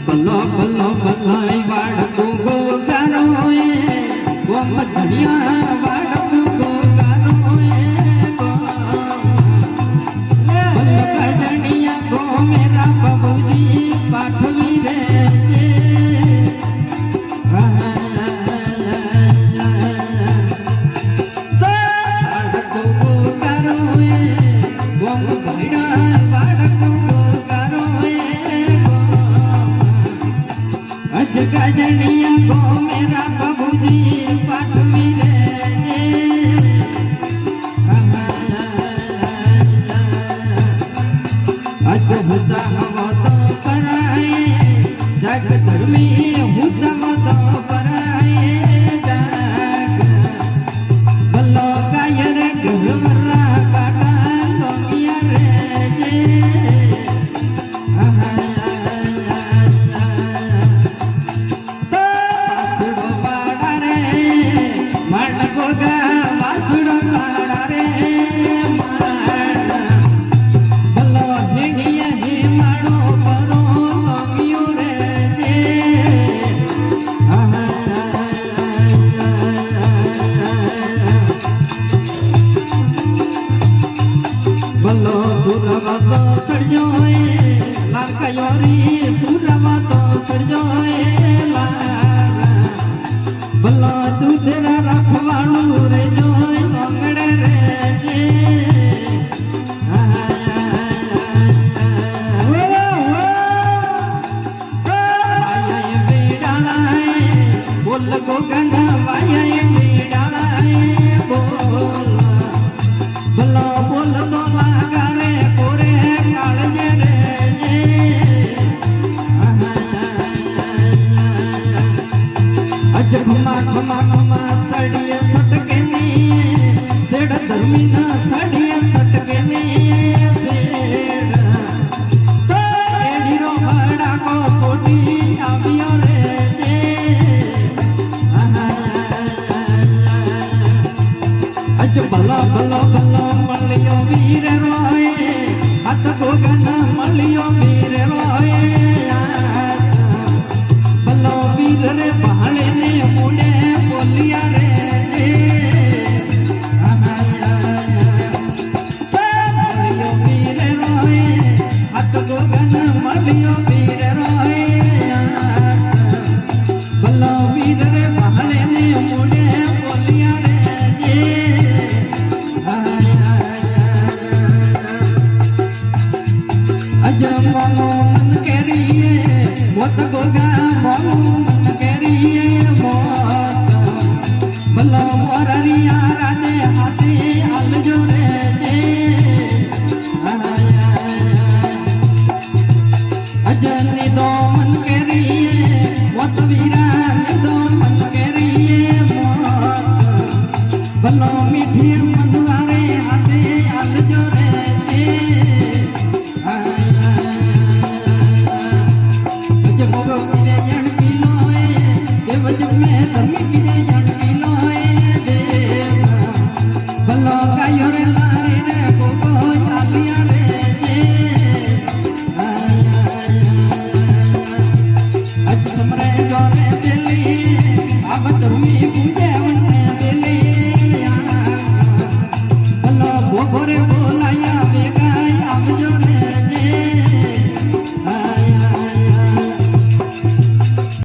बल्लो बल्लो बल्लाई बाड़को गो गारोए गो मधनिया बाड़को गो गारोए बल्लो गजनिया गो मेरा बाबूजी पाठवी रे बाड़को गो गारोए गो मधनिया बाड़को गजनिया को मेरा बाबूजी पाठवी रे अज हुदा हो तो पराए जग धर्मी हुदा हो तो पराए जग बल्लो गायर घरवरा काटा लोगिया रे बल्लो सुरवा तो सड़जोए लाल कयोरी सुरवा तो सड़जोए लाल बल्लो तू तेरा रखवाड़ू रे जोए लोंगड़े रे जे वाया बेड़ाला बोल गो गंगा वाया बेड़ाला बोल बल्लो बोल तो लगारे कोरे काळजे रे जे अज घुमा घुमा घुमा सड़िया सटके नी सेड़ धर्मी ना सड़िया सटके नी सेड़ तो एडी रो बड़ा को सोटी आवियो रे जे अज भला भला भला मलियो वीर रोए हाथ को गना मलियो वीर रोए भलो वीर रे पहाड़े ने मुंडे बोलिया रे मलियो वीर रोए हाथ को गना मलियो वीर रोए भलो वीर रे पहाड़े ने मुंडे बोलिया रे अज मानो मन करिए मोत गोगा मानो मन करिए मोत भलो मोरिया राजे हाथे हल जो रे अज निदो मन करिए मोत वीरा निदो मन करिए मोत भलो मीठी मधुआरे हाथे हल जो रे जग में धर्मी की